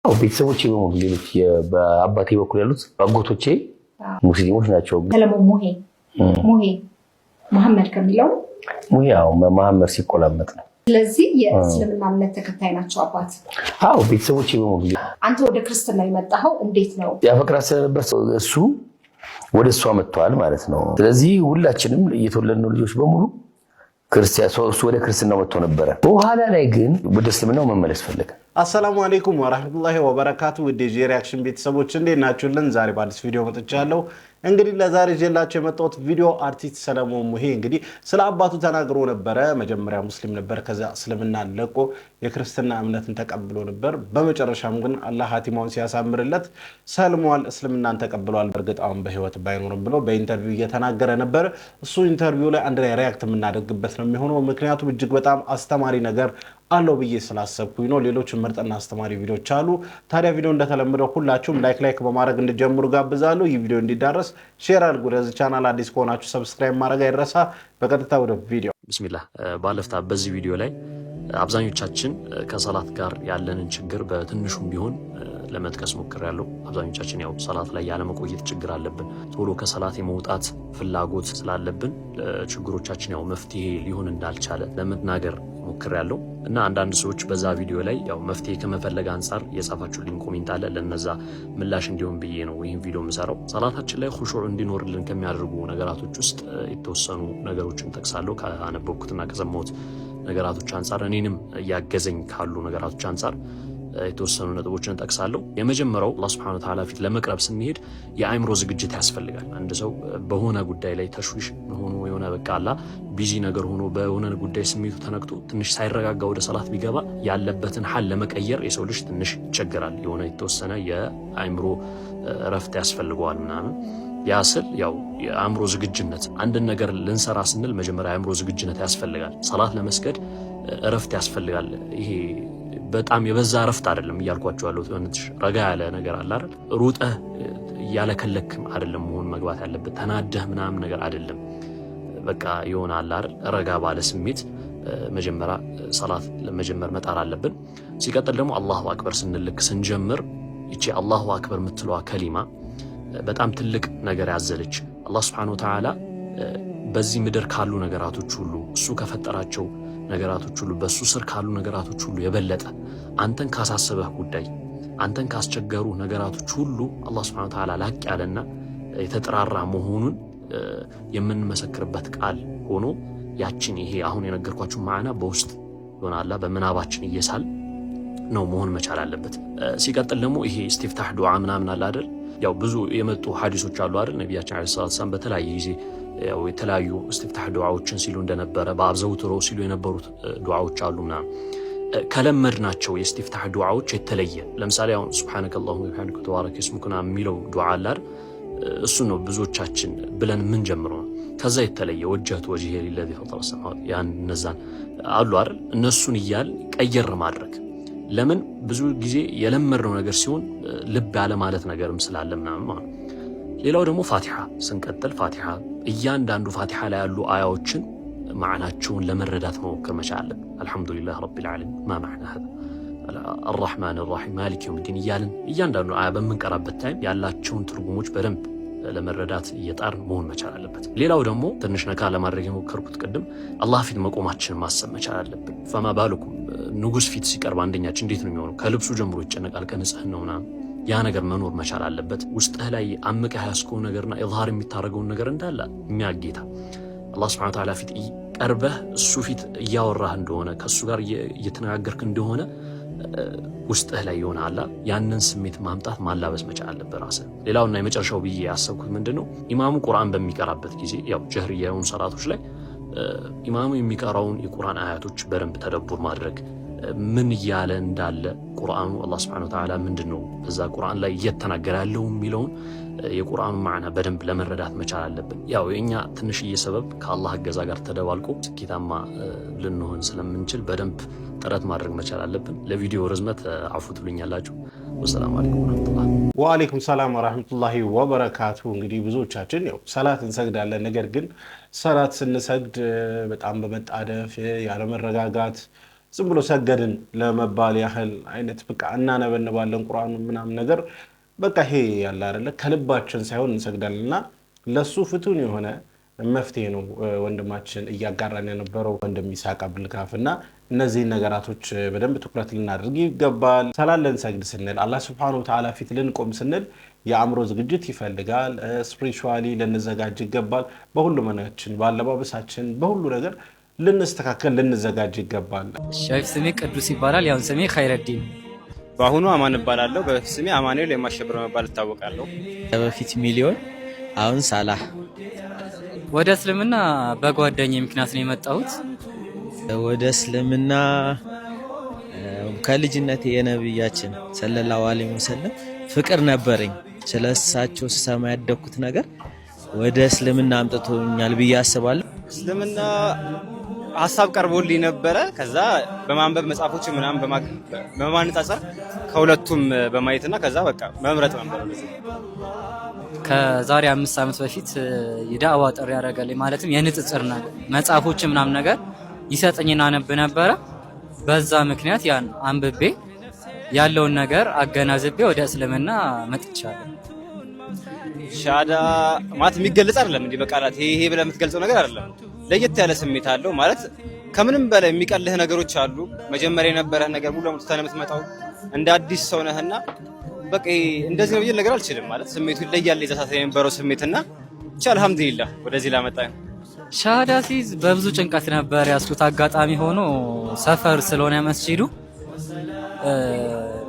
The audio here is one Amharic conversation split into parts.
ቤተሰቦቼ በሙሉ ሌሎች በአባቴ በኩል ያሉት አጎቶቼ ሙስሊሞች ናቸው። ሰለሞን ሙሄ መሐመድ ከሚለው ሙያው መሐመድ ሲቆላመጥ ነው። ስለዚህ የእስልምና እምነት ተከታይ ናቸው አባት? አዎ ቤተሰቦቼ በሙሉ። አንተ ወደ ክርስትና የመጣኸው እንዴት ነው? ያፈቅራት ስለነበር እሱ ወደ እሷ መጥቷል ማለት ነው። ስለዚህ ሁላችንም እየተወለድነው ልጆች በሙሉ ክርስቲያን እሱ ወደ ክርስትናው መጥቶ ነበረ። በኋላ ላይ ግን ወደ እስልምናው መመለስ ፈለገ። አሰላሙ አለይኩም ወራህመቱላሂ ወበረካቱ። ውድ የሪአክሽን ቤተሰቦች እንዴት ናችሁልን? ዛሬ በአዲስ ቪዲዮ መጥቻለሁ። እንግዲህ ለዛሬ ይዤላችሁ የመጣሁት ቪዲዮ አርቲስት ሰለሞን ሙሄ እንግዲህ ስለ አባቱ ተናግሮ ነበረ። መጀመሪያ ሙስሊም ነበር፣ ከዛ እስልምና ለቆ የክርስትና እምነትን ተቀብሎ ነበር። በመጨረሻም ግን አላህ ሀቲማውን ሲያሳምርለት ሰልሟል፣ እስልምናን ተቀብሏል። በእርግጥ አሁን በህይወት ባይኖርም ብሎ በኢንተርቪው እየተናገረ ነበር። እሱ ኢንተርቪው ላይ አንድ ላይ ሪአክት የምናደርግበት ነው የሚሆነው፣ ምክንያቱም እጅግ በጣም አስተማሪ ነገር አለው ብዬ ስላሰብኩኝ ነው። ሌሎች ምርጥና አስተማሪ ቪዲዮዎች አሉ። ታዲያ ቪዲዮ እንደተለመደው ሁላችሁም ላይክ በማድረግ እንድጀምሩ ጋብዛለሁ። ይህ ቪዲዮ እንዲዳረስ ሼር አድርጉ። ለዚህ ቻናል አዲስ ከሆናችሁ ሰብስክራይብ ማድረግ አይረሳ። በቀጥታ ወደ ቪዲዮ ቢስሚላህ። ባለፍታ በዚህ ቪዲዮ ላይ አብዛኞቻችን ከሰላት ጋር ያለንን ችግር በትንሹም ቢሆን ለመጥቀስ ሞክሬያለሁ። አብዛኞቻችን ያው ሰላት ላይ ያለ መቆየት ችግር አለብን። ቶሎ ከሰላት የመውጣት ፍላጎት ስላለብን ችግሮቻችን ያው መፍትሄ ሊሆን እንዳልቻለ ለመናገር ሞክሬያለሁ እና አንዳንድ ሰዎች በዛ ቪዲዮ ላይ ያው መፍትሄ ከመፈለግ አንፃር የጻፋችሁልኝ ኮሜንት አለ። ለነዛ ምላሽ እንዲሆን ብዬ ነው ይህን ቪዲዮ የምሰራው። ሰላታችን ላይ ኹሹዕ እንዲኖርልን ከሚያደርጉ ነገራቶች ውስጥ የተወሰኑ ነገሮችን ጠቅሳለሁ። ካነበብኩትና ከሰማሁት ነገራቶች አንፃር እኔንም እያገዘኝ ካሉ ነገራቶች አንፃር የተወሰኑ ነጥቦችን ጠቅሳለሁ። የመጀመሪያው አላህ Subhanahu Wa Ta'ala ፊት ለመቅረብ ስንሄድ የአእምሮ ዝግጅት ያስፈልጋል። አንድ ሰው በሆነ ጉዳይ ላይ ተሽዊሽ ሆኖ የሆነ በቃላ ቢዚ ነገር ሆኖ በሆነ ጉዳይ ስሜቱ ተነክቶ ትንሽ ሳይረጋጋ ወደ ሰላት ቢገባ ያለበትን ሐል ለመቀየር የሰው ልጅ ትንሽ ይቸገራል። የሆነ የተወሰነ የአእምሮ እረፍት ያስፈልገዋል ምናምን። ያስል ያው የአእምሮ ዝግጅነት አንድን ነገር ልንሰራ ስንል መጀመሪያ የአእምሮ ዝግጅነት ያስፈልጋል። ሰላት ለመስገድ እረፍት ያስፈልጋል። ይሄ በጣም የበዛ እረፍት አይደለም እያልኳችሁ ያለው ትንሽ ረጋ ያለ ነገር አለ አይደል? ሩጠህ ያለከለክም አይደለም መሆን መግባት ያለበት፣ ተናደህ ምናምን ነገር አይደለም። በቃ ይሆናል አይደል? ረጋ ባለ ስሜት መጀመሪያ ሰላት ለመጀመር መጣር አለብን። ሲቀጥል ደግሞ አላሁ አክበር ስንልክ ስንጀምር እቺ አላሁ አክበር የምትለዋ ከሊማ በጣም ትልቅ ነገር ያዘለች አላህ Subhanahu Wa Ta'ala በዚህ ምድር ካሉ ነገራቶች ሁሉ እሱ ከፈጠራቸው ነገራቶች ሁሉ በሱ ስር ካሉ ነገራቶች ሁሉ የበለጠ አንተን ካሳሰበህ ጉዳይ አንተን ካስቸገሩ ነገራቶች ሁሉ አላህ Subhanahu Wa Ta'ala ላቅ ያለና የተጠራራ መሆኑን የምንመሰክርበት ቃል ሆኖ ያችን ይሄ አሁን የነገርኳችሁ ማዕና በውስጥ ይሆናል በመናባችን እየሳል ነው መሆን መቻል አለበት። ሲቀጥል ደግሞ ይሄ ኢስቲፍታህ ዱዓ ምናምን አለ አይደል? ያው ብዙ የመጡ ሐዲሶች አሉ አይደል? ነብያችን አለይሂ ሰላም በተለያየ ጊዜ ያው የተለያዩ ኢስቲፍታህ ዱዓዎችን ሲሉ እንደነበረ በአብዘውትሮ ሲሉ የነበሩት ዱዓዎች አሉና ከለመድናቸው የኢስቲፍታህ ዱዓዎች የተለየ ለምሳሌ አሁን ሱብሃነከላሁመ ወቢሐምዲከ ተባረከ እስሙከ የሚለው ዱዓ አለ አይደል? እሱ ነው ብዙዎቻችን ብለን ምን ጀምሮ ነው። ከዛ የተለየ ወጀህቱ ወጅሄ ሊለዚ ፈጠረ ሰማዋት ያን እነዛን አሉ አይደል? እነሱን እያል ቀየር ማድረግ ለምን ብዙ ጊዜ የለመድነው ነገር ሲሆን ልብ ያለ ማለት ነገርም ስላለ ምናምን ማለት ነው። ሌላው ደግሞ ፋቲሃ ስንቀጥል ፋቲሃ እያንዳንዱ ፋቲሃ ላይ ያሉ አያዎችን ማዕናቸውን ለመረዳት መሞከር መቻል አለብን። አልሐምዱሊላህ ረቢል ዓለሚን ማ ማዕና هذا الرحمن الرحيم مالك يوم الدين እያልን እያንዳንዱ አያ በምንቀራበት ታይም ያላቸውን ትርጉሞች በደንብ ለመረዳት እየጣርን መሆን መቻል አለበት። ሌላው ደግሞ ትንሽ ነካ ለማድረግ የሞከርኩት ቅድም አላህ ፊት መቆማችን ማሰብ መቻል አለብን። ፈማ ባሉኩም ንጉስ ፊት ሲቀርብ አንደኛችን እንዴት ነው የሚሆነው? ከልብሱ ጀምሮ ይጨነቃል፣ ከንጽህናው ምናምን ያ ነገር መኖር መቻል አለበት። ውስጥህ ላይ አምቀህ ያስከው ነገርና ኢዝሃር የሚታረገው ነገር እንዳለ የሚያጌታ አላህ Subhanahu Wa Ta'ala ፊት ቀርበህ እሱ ፊት እያወራህ እንደሆነ ከሱ ጋር እየተነጋገርክ እንደሆነ ውስጥህ ላይ ይሆናል። ያንን ስሜት ማምጣት ማላበስ መቻል አለበት ራስህ። ሌላውና የመጨረሻው ብዬ ያሰብኩት ምንድነው ኢማሙ ቁርአን በሚቀራበት ጊዜ ያው ጀህሪያ የሆኑ ሰላቶች ላይ ኢማሙ የሚቀራውን የቁርአን አያቶች በደንብ ተደቡር ማድረግ ምን እያለ እንዳለ ቁርአኑ አላህ Subhanahu Wa Ta'ala ምንድነው በዛ ቁርአን ላይ እየተናገረ ያለው የሚለውን የቁርአኑ ማዕና በደንብ ለመረዳት መቻል አለብን። ያው የኛ ትንሽዬ ሰበብ ከአላህ እገዛ ጋር ተደባልቆ ስኬታማ ልንሆን ስለምንችል በደንብ ጥረት ማድረግ መቻል አለብን። ለቪዲዮ ርዝመት አፉ ትሉኛላችሁ። ወሰላሙ አለይኩም ወራህመቱላህ። ወአለይኩም ሰላም ወራህመቱላሂ ወበረካቱ። እንግዲህ ብዙዎቻችን ያው ሰላት እንሰግዳለን። ነገር ግን ሰላት ስንሰግድ በጣም በመጣደፍ ያለ መረጋጋት ዝም ብሎ ሰገድን ለመባል ያህል አይነት በቃ እናነበንባለን ቁርአኑ ምናምን ነገር በቃ ይሄ ያለ አይደለ ከልባችን ሳይሆን እንሰግዳለንና ለሱ ፍቱን የሆነ መፍትሄ ነው ወንድማችን እያጋራን የነበረው ወንድም ይስሐቅ አብልካፍና እነዚህ ነገራቶች በደንብ ትኩረት ልናደርግ ይገባል። ሰላለን ሰግድ ስንል አላህ Subhanahu Wa Ta'ala ፊት ልንቆም ስንል የአእምሮ ዝግጅት ይፈልጋል። ስፒሪቹዋሊ ልንዘጋጅ ይገባል። በሁሉ መናችን ባለባበሳችን በሁሉ ነገር ልንስተካከል ልንዘጋጅ ይገባል። ሸይፍ ስሜ ቅዱስ ይባላል። ያው ስሜ ኸይረዲን በአሁኑ አማን እባላለሁ። በፊት ስሜ አማኑኤል የማሸብር መባል እታወቃለሁ። በፊት ሚሊዮን አሁን ሳላህ። ወደ እስልምና በጓደኛዬ ምክንያት ነው የመጣሁት። ወደ እስልምና ከልጅነቴ የነብያችን ሰለላሁ ዐለይሂ ወሰለም ፍቅር ነበረኝ። ስለሳቸው ስሰማ ያደኩት ነገር ወደ እስልምና አምጥቶኛል ብዬ አስባለሁ። እስልምና ሐሳብ ቀርቦልኝ ነበረ። ከዛ በማንበብ መጽሐፎች ምናምን በማነጻጸር ከሁለቱም በማየትና ከዛ በቃ መምረጥ ነበር። ከዛሬ 5 ዓመት በፊት የዳዕዋ ጥሪ ያደረገልኝ ማለትም የንጽጽር ነገር መጽሐፎች ምናምን ነገር ይሰጠኝና አነብ ነበረ። በዛ ምክንያት ያን አንብቤ ያለውን ነገር አገናዝቤ ወደ እስልምና መጥቻለሁ። ሻሃዳ ማለት የሚገለጽ አይደለም እንዴ በቃላት ይሄ ብለህ የምትገልጸው ነገር አይደለም። ለየት ያለ ስሜት አለው ማለት ከምንም በላይ የሚቀልህ ነገሮች አሉ። መጀመሪያ የነበረህ ነገር ሙሉ ለሙሉ ተነምት መጣው እንደ አዲስ ሰው ነህና በቃ እንደዚህ ነው ነገር አልችልም ማለት ስሜቱ ይለያል። የዛሳተ የነበረው ስሜትና ብቻ አልহামዱሊላህ ወደዚህ ላመጣኝ። ሻሃዳ ሲይዝ በብዙ ጭንቀት ነበር ያስኩት። አጋጣሚ ሆኖ ሰፈር ስለሆነ መስጂዱ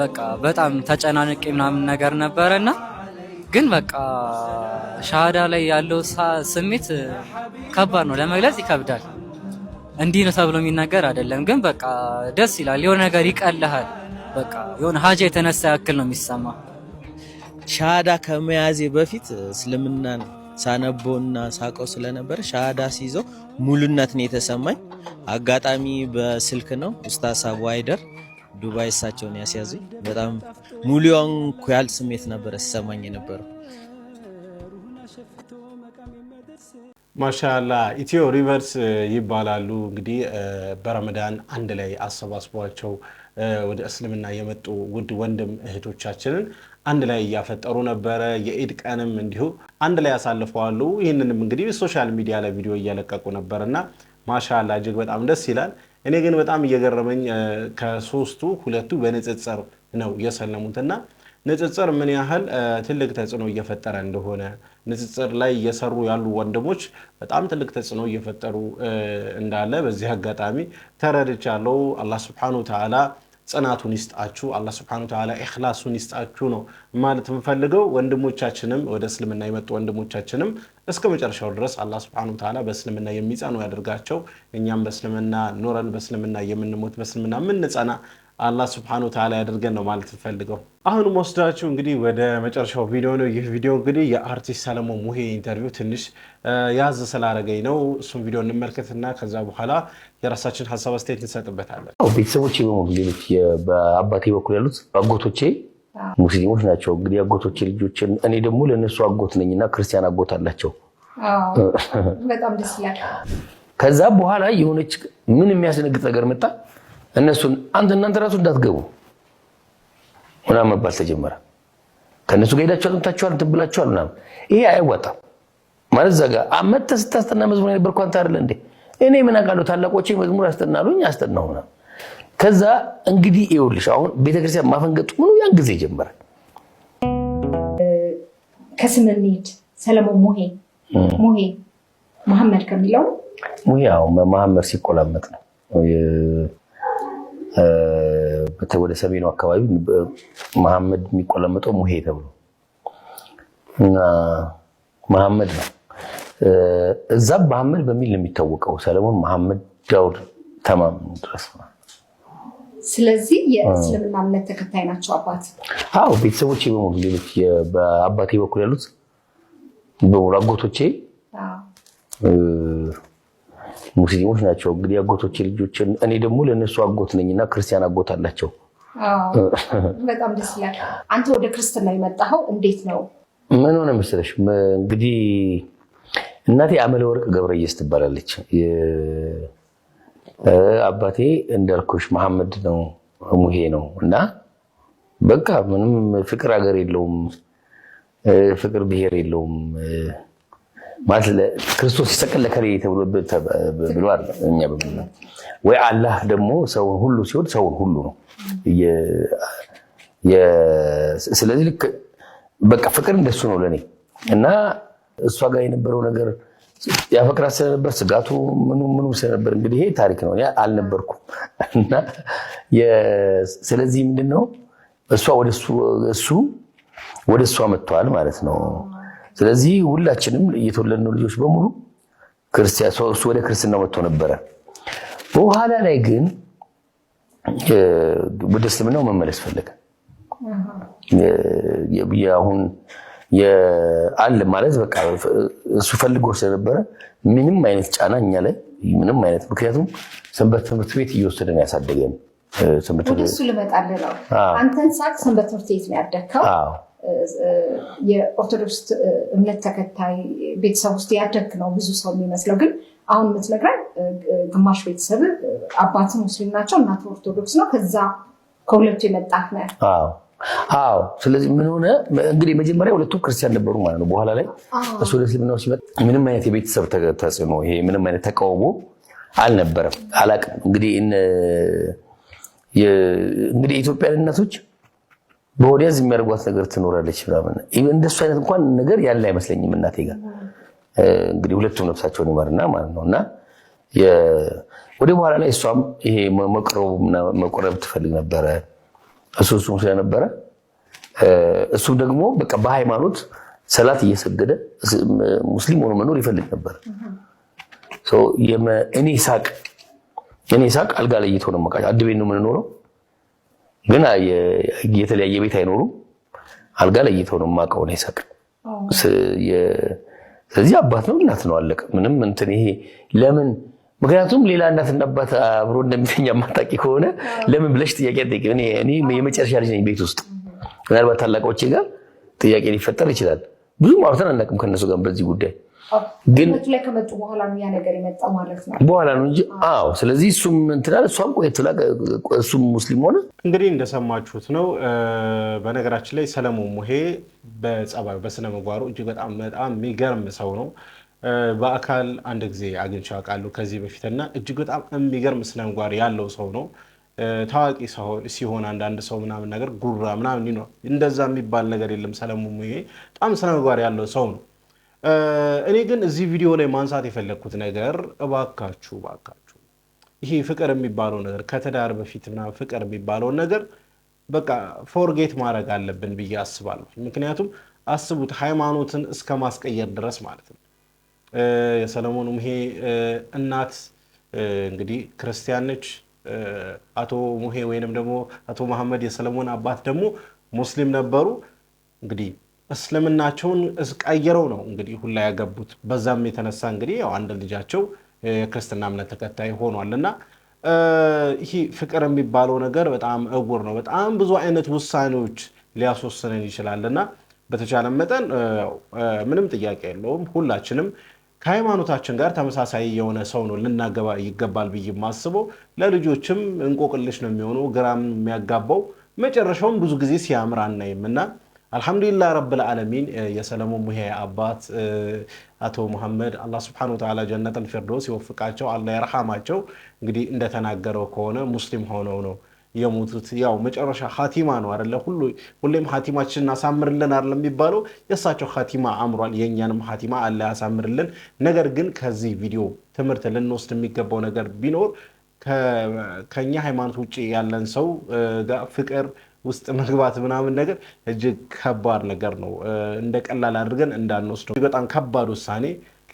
በቃ በጣም ተጨናንቄ ምናምን ነገር ነበርና ግን በቃ ሻሃዳ ላይ ያለው ስሜት ከባድ ነው፣ ለመግለጽ ይከብዳል። እንዲህ ነው ተብሎ የሚናገር አይደለም፣ ግን በቃ ደስ ይላል። የሆነ ነገር ይቀልሃል። በቃ የሆነ ሀጃ የተነሳ ያክል ነው የሚሰማ። ሻሃዳ ከመያዜ በፊት እስልምናን ሳነበውና ሳቀው ስለነበር ሻሃዳ ሲይዘው ሙሉነት ነው የተሰማኝ። አጋጣሚ በስልክ ነው ኡስታዝ አቡ አይደር ዱባይ እሳቸውን ያስያዙኝ። በጣም ሙሉውን ኩያል ስሜት ነበር ሲሰማኝ የነበረው። ማሻአላ ኢትዮ ሪቨርስ ይባላሉ። እንግዲህ በረመዳን አንድ ላይ አሰባስቧቸው ወደ እስልምና የመጡ ውድ ወንድም እህቶቻችንን አንድ ላይ ያፈጠሩ ነበረ። የኢድ ቀንም እንዲሁ አንድ ላይ ያሳልፈዋሉ። ይሄንንም እንግዲህ ሶሻል ሚዲያ ላይ ቪዲዮ እያለቀቁ ነበርና ማሻአላ እጅግ በጣም ደስ ይላል። እኔ ግን በጣም እየገረመኝ ከሶስቱ ሁለቱ በንጽጽር ነው የሰለሙትና ንጽጽር ምን ያህል ትልቅ ተጽዕኖ እየፈጠረ እንደሆነ ንጽጽር ላይ እየሰሩ ያሉ ወንድሞች በጣም ትልቅ ተጽዕኖ እየፈጠሩ እንዳለ በዚህ አጋጣሚ ተረድቻለሁ። አላህ Subhanahu Wa Ta'ala ጽናቱን ይስጣችሁ። አላህ Subhanahu Wa Ta'ala ኢኽላሱን ይስጣችሁ ነው ማለት የምፈልገው። ወንድሞቻችንም ወደ እስልምና የመጡ ወንድሞቻችንም እስከ መጨረሻው ድረስ አላህ Subhanahu Wa Ta'ala በእስልምና የሚጸኑ ያደርጋቸው። እኛም በእስልምና ኖረን በእስልምና የምንሞት በእስልምና ምንጸና አላህ Subhanahu Wa Ta'ala ያደርገን ነው ማለት ፈልገው። አሁን ወስዳችሁ እንግዲህ ወደ መጨረሻው ቪዲዮ ነው። ይህ ቪዲዮ እንግዲህ የአርቲስት ሰለሞን ሙሄ ኢንተርቪው ትንሽ ያዝ ስላደረገኝ ነው። እሱን ቪዲዮ እንመልከትና ከዛ በኋላ የራሳችን ሐሳብ አስተያየት እንሰጥበታለን። ቤተሰቦቼ በሙሉ ሌሎች በአባቴ በኩል ያሉት አጎቶቼ ሙስሊሞች ናቸው። እንግዲህ አጎቶቼ ልጆችን እኔ ደግሞ ለነሱ አጎት ነኝና ክርስቲያን አጎት አላቸው። በጣም ደስ ይላል። ከዛ በኋላ የሆነች ምን የሚያስነግጥ ነገር መጣ። እነሱን እናንተ ራሱ እንዳትገቡ ምናምን መባል ተጀመረ። ከነሱ ጋር ሄዳችሁ አጥንታችኋል ትብላችኋል ምናምን። ይሄ አይወጣም ማለት ዘጋ አመተ ስታስተና መዝሙር ነበር ኳንታ አይደል እንዴ? እኔ ምን አውቃለሁ ታላቆቼ መዝሙር አስተናሉኝ አስተናው ምናምን። ከዛ እንግዲህ ይኸውልሽ አሁን ቤተክርስቲያን ማፈንገጡ ምን ያን ጊዜ ጀመረ። ከስምንት ሰለሞን ሙሄ መሐመድ ከሚለው ሙያው መሐመድ ሲቆላመጥ ነው። ወደ ሰሜኑ አካባቢ መሐመድ የሚቆላመጠው ሙሄ ተብሎ እና መሐመድ ነው። እዛ መሐመድ በሚል የሚታወቀው ሰለሞን መሐመድ ዳውድ ተማም ድረስ ነው። ስለዚህ የእስልምና እምነት ተከታይ ናቸው አባት? አዎ ቤተሰቦቼ በሙሉ ሌሎች በአባቴ በኩል ያሉት በሙሉ አጎቶቼ ሙስሊሞች ናቸው። እንግዲህ አጎቶቼ ልጆችን እኔ ደግሞ ለነሱ አጎት ነኝና ክርስቲያን አጎት አላቸው። በጣም ደስ ይላል። አንተ ወደ ክርስትና የመጣኸው እንዴት ነው? ምን ሆነ መሰለሽ እንግዲህ እናቴ አመለ ወርቅ ገብረየስ ትባላለች። አባቴ እንዳልኩሽ መሐመድ ነው ሙሄ ነው እና በቃ ምንም ፍቅር ሀገር የለውም ፍቅር ብሔር የለውም ማለት ክርስቶስ ይሰቀል ለከሌ ተብሎ ብሏል እኛ በብሉና ወይ አላህ ደግሞ ሰውን ሁሉ ሲወድ ሰውን ሁሉ ነው ስለዚህ ልክ በቃ ፍቅር እንደሱ ነው ለኔ እና እሷ ጋር የነበረው ነገር ያፈቅራት ስለነበር ስጋቱ ምኑ ስለነበር እንግዲህ ይሄ ታሪክ ነው ያ አልነበርኩም እና ስለዚህ ምንድነው እሷ ወደ እሷ መጥቷል ማለት ነው ስለዚህ ሁላችንም የተወለድነው ልጆች በሙሉ ክርስቲያን እሱ ወደ ክርስትናው መጥቶ ነበር በኋላ ላይ ግን ወደ እስልምናው መመለስ ፈለገ ያሁን አለ ማለት በቃ እሱ ፈልጎ ስለነበረ ምንም አይነት ጫና እኛ ላይ ምንም አይነት ምክንያቱም ሰንበት ትምህርት ቤት እየወሰደን ያሳደገን ሰንበት ትምህርት ቤት እሱ ልመጣልህ ነው አንተን ሳቅ ሰንበት ትምህርት ቤት ነው ያደግከው የኦርቶዶክስ እምነት ተከታይ ቤተሰብ ውስጥ ያደግ ነው ብዙ ሰው የሚመስለው ግን አሁን የምትነግረን ግማሽ ቤተሰብ አባት ሙስሊም ናቸው እናት ኦርቶዶክስ ነው ከዛ ከሁለቱ የመጣህ ነው አዎ ስለዚህ ምን ሆነ እንግዲህ መጀመሪያ ሁለቱ ክርስቲያን ነበሩ ማለት ነው በኋላ ላይ እሱ ወደ እስልምናው ሲመጣ ምንም አይነት የቤተሰብ ተጽዕኖ ይሄ ምንም አይነት ተቃውሞ አልነበረም አላቅም እንግዲህ የኢትዮጵያ እናቶች በወዲያዝ የሚያደርጓት ነገር ትኖራለች ምናምን እንደሱ አይነት እንኳን ነገር ያለ አይመስለኝም እናቴ ጋር እንግዲህ ሁለቱም ነፍሳቸውን ይማርና ማለት ነውና ወደ በኋላ ላይ እሷም ይሄ መቆረብ ትፈልግ ነበር እሱም ስለነበረ እሱ ደግሞ በቃ በሃይማኖት ሰላት እየሰገደ ሙስሊም ሆኖ መኖር ይፈልግ ነበር እኔ ሳቅ አልጋ ላይ እየተሆነ መቃ አድ ቤት ነው የምንኖረው ግን የተለያየ ቤት አይኖሩም አልጋ ላይ እየተሆነ ማቀው ነው ሳቅ ስለዚህ አባት ነው እናት ነው አለቀ ምንም እንትን ይሄ ለምን ምክንያቱም ሌላ እናትና አባት አብሮ እንደሚተኛ ማጣቂ ከሆነ ለምን ብለሽ ጥያቄ አትጠይቂ እኔ የመጨረሻ ልጅ ነኝ ቤት ውስጥ ምናልባት ታላቆቼ ጋር ጥያቄ ሊፈጠር ይችላል ብዙ ማውተን አናውቅም ከነሱ ጋር በዚህ ጉዳይ ግን ላይ ከመጡ በኋላ ነው ያ ነገር የመጣው ማለት ነው በኋላ ነው እንጂ ስለዚህ እሱም እንትናል እሷም እሱም ሙስሊም ሆነ እንግዲህ እንደሰማችሁት ነው በነገራችን ላይ ሰለሞን ሙሄ በጸባዩ በስነ ምግባሩ እጅግ በጣም የሚገርም ሰው ነው በአካል አንድ ጊዜ አግኝቼው አውቃለሁ ከዚህ በፊትና እጅግ በጣም የሚገርም ስነ ምግባር ያለው ሰው ነው ታዋቂ ሰው ሲሆን አንዳንድ ሰው ምናምን ነገር ጉራ ምናምን ነው እንደዛ የሚባል ነገር የለም ሰለሞን ሙሄ በጣም ስነ ምግባር ያለው ሰው ነው እኔ ግን እዚህ ቪዲዮ ላይ ማንሳት የፈለኩት ነገር እባካችሁ ይሄ ፍቅር የሚባለው ነገር ከተዳር በፊትና ፍቅር የሚባለው ነገር በቃ ፎርጌት ማድረግ አለብን ብዬ አስባለሁ ምክንያቱም አስቡት ሃይማኖትን እስከ ማስቀየር ድረስ ማለት ነው የሰለሞን ሙሄ እናት እንግዲህ ክርስቲያን ነች አቶ ሙሄ ወይንም ደግሞ አቶ መሐመድ የሰለሞን አባት ደግሞ ሙስሊም ነበሩ እንግዲህ እስልምናቸውን እስቀየረው ነው እንግዲህ ሁላ ያገቡት በዛም የተነሳ እንግዲህ ያው አንድ ልጃቸው የክርስትና እምነት ተከታይ ሆኗልና ይሄ ፍቅር የሚባለው ነገር በጣም እጉር ነው በጣም ብዙ አይነት ውሳኔዎች ሊያስወስነን ይችላልና በተቻለ መጠን ምንም ጥያቄ የለውም ሁላችንም ከሃይማኖታችን ጋር ተመሳሳይ የሆነ ሰው ነው ልናገባ ይገባል ብዬ ማስበው ለልጆችም እንቆቅልሽ ነው የሚሆነው ግራም የሚያጋባው መጨረሻውን ብዙ ጊዜ ሲያምር አናይምና አልহামዱሊላህ ረብል ዓለሚን የሰለሞን ሙሄ አባት አቶ መሐመድ አላህ Subhanahu Wa Ta'ala ጀነተል ፊርደውስ ይወፍቃቸው አላህ ይርሐማቸው እንግዲህ እንደተናገረው ከሆነ ሙስሊም ሆነው ነው የሞቱት ያው መጨረሻ ኻቲማ ነው አይደለ ሁሌም ኻቲማችንን አሳምርልን አይደል የሚባለው የሳቸው ኻቲማ አምሯል የኛንም ኻቲማ አላህ ያሳምርልን ነገር ግን ከዚህ ቪዲዮ ትምህርት ልንወስድ የሚገባው ነገር ቢኖር ከኛ ሃይማኖት ውጪ ያለን ሰው ፍቅር ውስጥ መግባት ምናምን ነገር እጅግ ከባድ ነገር ነው እንደ ቀላል አድርገን እንዳንወስደው በጣም ከባድ ውሳኔ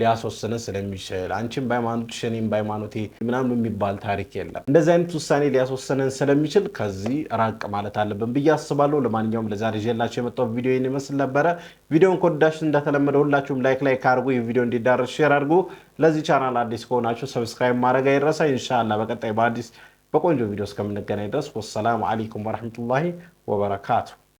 ሊያስወስነን ስለሚችል አንቺም በሃይማኖትሽ እኔም በሃይማኖቴ ምናምን የሚባል ታሪክ የለም እንደዚህ አይነት ውሳኔ ሊያስወስነን ስለሚችል ከዚህ ራቅ ማለት አለብን ብዬ አስባለሁ ለማንኛውም ለዛሬ ይዤላችሁ የመጣው ቪዲዮ ይሄን ይመስል ነበር ቪዲዮን ከወደዳችሁ እንደተለመደው ሁላችሁም ላይክ አድርጉ የቪዲዮ እንዲዳረስ ሼር አድርጉ ለዚህ ቻናል አዲስ ከሆናችሁ ሰብስክራይብ ማድረግ አይረሳ ኢንሻአላህ በቀጣይ በአዲስ በቆንጆ ቪዲዮ እስከምንገናኝ ድረስ ወሰላሙ አለይኩም ወራህመቱላሂ ወበረካቱ